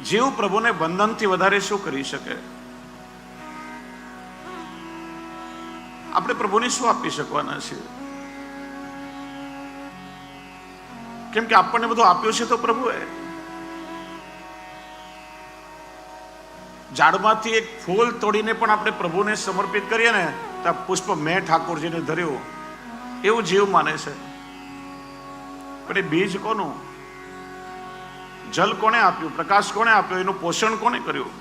જીવ પ્રભુને બંધનથી વધારે શું કરી શકે? આપણે પ્રભુને શું આપી શકવાના છીએ? કેમ કે આપણને બધું આપ્યું છે તો પ્રભુએ. ઝાડમાંથી એક ફૂલ તોડીને પણ આપણે પ્રભુને સમર્પિત કરીએ ને તો પુષ્પ મેં ઠાકોરજીને ધર્યું એવું જીવ માને છે. પણ એ બીજ કોનું? જલ કોણે આપ્યું? પ્રકાશ કોણે આપ્યો? એનું પોષણ કોણે કર્યું?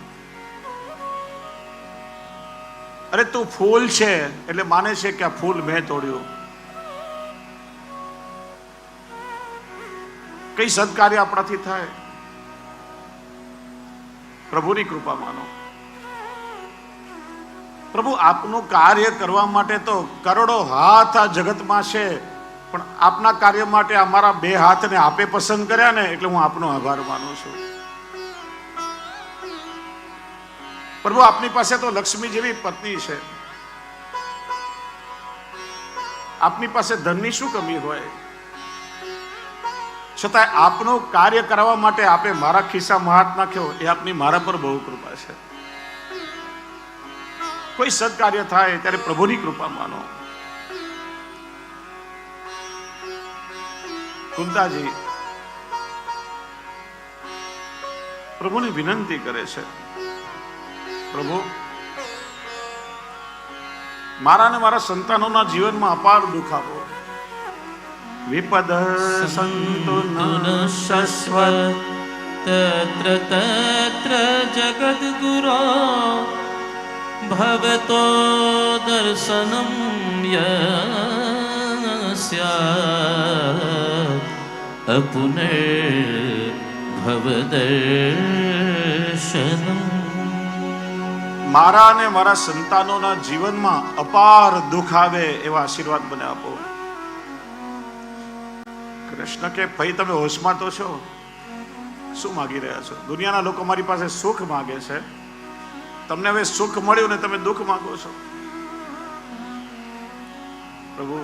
અરે તું ફૂલ છે એટલે માને છે કે આ ફૂલ મેં તોડ્યું. કઈ સદકાર્ય આપણાથી થાય? પ્રભુની કૃપા માનો. પ્રભુ આપનું કાર્ય કરવા માટે તો કરોડો હાથ આ જગતમાં છે, પણ આપના કાર્ય માટે અમારા બે હાથને આપે પસંદ કર્યા ને, એટલે હું આપનો આભાર માનું છું. પ્રભુ આપની પાસે તો લક્ષ્મી જેવી પત્ની છે. આપની પાસે ધનની શું કમી હોય? છતાં આપનું કાર્ય કરવા માટે આપે મારા ખિસ્સામાં હાથ નાખ્યો, એ આપની મારા પર બહુ કૃપા છે. કોઈ સદકાર્ય થાય ત્યારે પ્રભુની કૃપા માનો. કુંતાજી પ્રભુની વિનંતી કરે છે, પ્રભુ મારા ને મારા સંતાનોના જીવનમાં અપાર દુઃખ આપો. વિપદ સંતુ શશ્વત તત્ર તત્ર જગદ્ગુરો ભવતો દર્શનમ યસ્યાત અપુનર્ભવદર્શનમ. મારા અને મારા સંતાનોના જીવનમાં અપાર દુઃખ આવે એવા આશીર્વાદ મને આપો. કૃષ્ણ કે ભાઈ તમે હોશમાં તો છો? શું માગી રહ્યા છો? દુનિયાના લોકો મારી પાસે સુખ માગે છે, તમને હવે સુખ મળ્યું ને તમે દુઃખ માંગો છો. પ્રભુ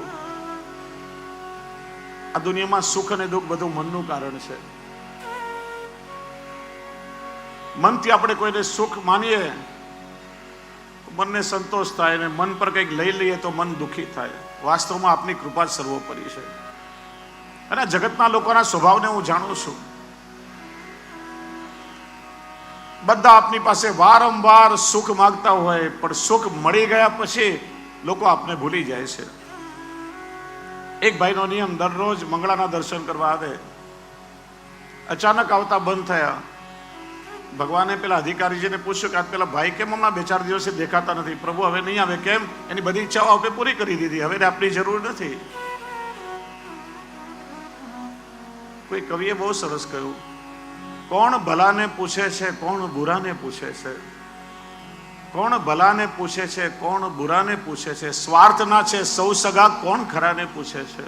આ દુનિયામાં સુખ અને દુઃખ બધું મનનું કારણ છે. મનથી આપણે કોઈને સુખ માનીએ મનને સંતોષ થાય, ને મન પર કંઈક લઈ લઈએ તો મન દુઃખી થાય. વાસ્તવમાં આપની કૃપા જ સર્વોપરી છે. અને જગતના લોકોના સ્વભાવને હું જાણું છું. બધા આપની પાસે વારંવાર સુખ માંગતા હોય, પણ સુખ મળી ગયા પછી લોકો આપને ભૂલી જાય છે. એક ભાઈનો નિયમ, દરરોજ મંગળાના દર્શન કરવા આવે, અચાનક આવતા બંધ થયા. ભગવાને પેલા અધિકારીજીને પૂછ્યું કે આ પેલા ભાઈ કેમ હમણાં 2-4 દિવસથી દેખાતા નથી? પ્રભુ હવે નહીં આવે. કેમ? એની બધી ઈચ્છાઓ આપણે પૂરી કરી દીધી, હવે આપની જરૂર નથી. કોઈ કવિએ બહુ સરસ કહ્યું, કોણ ભલાને પૂછે છે, કોણ બુરાને પૂછે છે? કોણ ભલાને પૂછે છે, કોણ બુરાને પૂછે છે? સ્વાર્થના છે સૌ સગા, કોણ ખરાને પૂછે છે?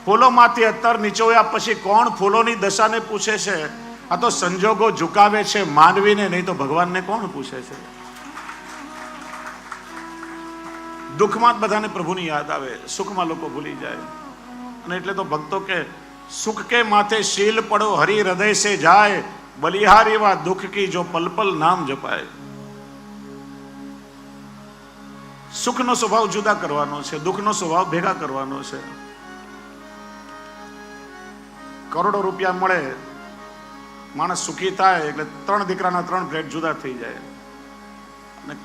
ફૂલોમાંથી અત્તર નીચોવ્યા પછી કોણ ફૂલોની દશાને પૂછે છે? આ તો સંજોગો ઝુકાવે છે માનવીને, નહીં તો ભગવાનને કોણ પૂછે છે? દુઃખમાં જ બધાને પ્રભુની યાદ આવે, સુખમાં લોકો ભૂલી જાય. અને એટલે તો ભક્તો કે સુખ કે માથે શીલ પડો હરિ હૃદય સે જાય, બલિહારી વા દુઃખ કી જો પલ પલ નામ જપાય. સુખનો સ્વભાવ જુદા કરવાનો છે, દુઃખનો સ્વભાવ ભેગા કરવાનો છે. કરોડો રૂપિયા મળે, માણસ સુખી થાય એટલે 3 દીકરાના 3 ફ્લેટ જુદા થઈ જાય. અને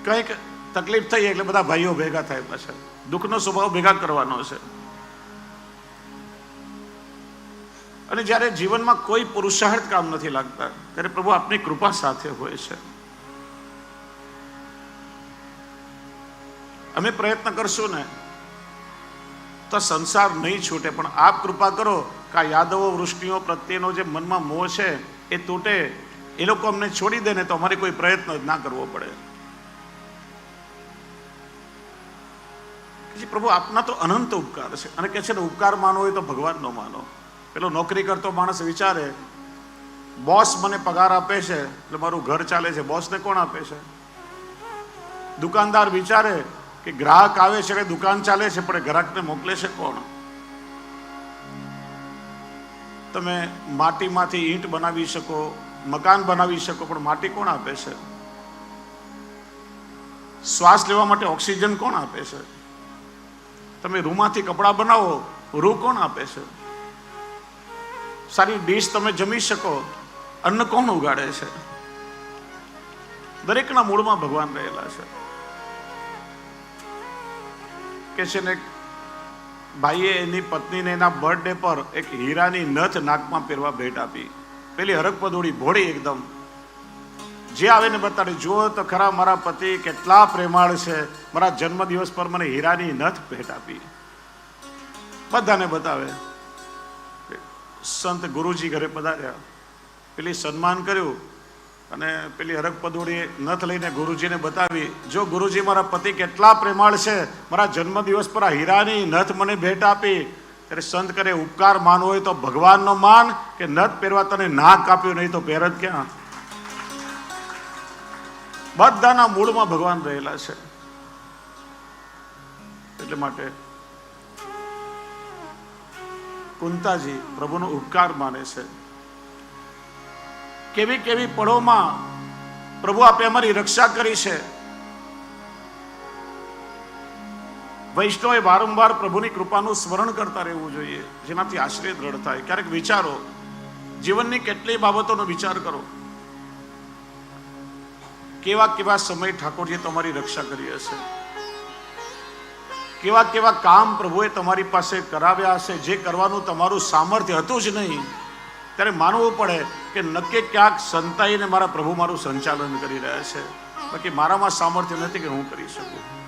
કંઈક તકલીફ થઈ એટલે બધા ભાઈઓ ભેગા થાય. પાછળ દુઃખનો સ્વભાવ ભેગા કરવાનો છે. અને જ્યારે જીવનમાં કોઈ પુરુષાર્થ કામ નથી લાગતા, ત્યારે પ્રભુ આપની કૃપા સાથે હોય છે. અમે પ્રયત્ન કરશું ને તો સંસાર નહીં છૂટે, પણ આપ કૃપા કરો કે આ યાદવો વૃષ્ટિઓ પ્રત્યેનો જે મનમાં મોહ છે એ તૂટે. એ લોકો અમને છોડી દે ને તો અમારે કોઈ પ્રયત્ન જ ના કરવો પડે. પ્રભુ આપના તો અનંત ઉપકાર છે. અને કે છે ને, ઉપકાર માનો હોય તો ભગવાનનો માનો. પેલો નોકરી કરતો માણસ વિચારે, બોસ મને પગાર આપે છે એટલે મારું ઘર ચાલે છે, બોસને કોણ આપે છે? દુકાનદાર વિચારે કે ગ્રાહક આવે છે એટલે દુકાન ચાલે છે, પણ ગ્રાહકને મોકલે છે કોણ? તમે માટીમાંથી ઈંટ બનાવી શકો, મકાન બનાવી શકો, પણ માટી કોણ આપે છે? શ્વાસ લેવા માટે ઓક્સિજન કોણ આપે છે? તમે રૂમાંથી કપડાં બનાવો, રૂ કોણ આપે છે? સારી ડીશ તમે જમી શકો, અન્ન કોણ ઉગાડે છે? દરેકના મૂળમાં ભગવાન રહેલા છે. કે છે ને, ભાઈએ એની પત્નીને એના બર્થડે પર એક હીરાની નથ નાકમાં પહેરવા ભેટ આપી. પેલી હરકપદોડી ભોળી એકદમ, જે આવે ને બતાડે, જુઓ તો ખરા મારા પતિ કેટલા પ્રેમાળ છે, મારા જન્મદિવસ પર મને હીરાની નથ ભેટ આપી. બધાને બતાવે. સંત ગુરુજી ઘરે પધાર્યા, પેલી સન્માન કર્યું અને પેલી હરકપદોડી નથ લઈને ગુરુજીને બતાવી, જો ગુરુજી મારા પતિ કેટલા પ્રેમાળ છે, મારા જન્મદિવસ પર આ હીરાની નથ મને ભેટ આપી. ત્યારે સંત કરે, ઉપકાર માનવો હોય તો ભગવાનનો માન, કે નથ પહેરવા તને નાક કાપ્યું, નહીં તો પહેરત ક્યાં? બધાના મૂળમાં ભગવાન રહેલા છે. એટલે માટે કુંતાજી પ્રભુનો ઉપકાર માને છે. કેવી કેવી પળોમાં પ્રભુ આપે અમારી રક્ષા કરી છે. વૈષ્ણવે વારંવાર પ્રભુની કૃપાનું સ્મરણ કરતા રહેવું જોઈએ, જેનાથી આશ્રય દ્રઢ થાય. ક્યારેક વિચારો, જીવનની કેટલી બાબતોનો વિચાર કરો, કેવા કેવા સમય ઠાકોરજીએ તમારી રક્ષા કરી હશે, કેવા કેવા કામ પ્રભુએ તમારી પાસે કરાવ્યા હશે, જે કરવાનું તમારું સામર્થ્ય હતું જ નહીં. ત્યારે માનવું પડે કે નક્કી ક્યાંક સંતાઈને મારા પ્રભુ મારું સંચાલન કરી રહ્યા છે, બાકી મારામાં સામર્થ્ય નથી કે હું કરી શકું.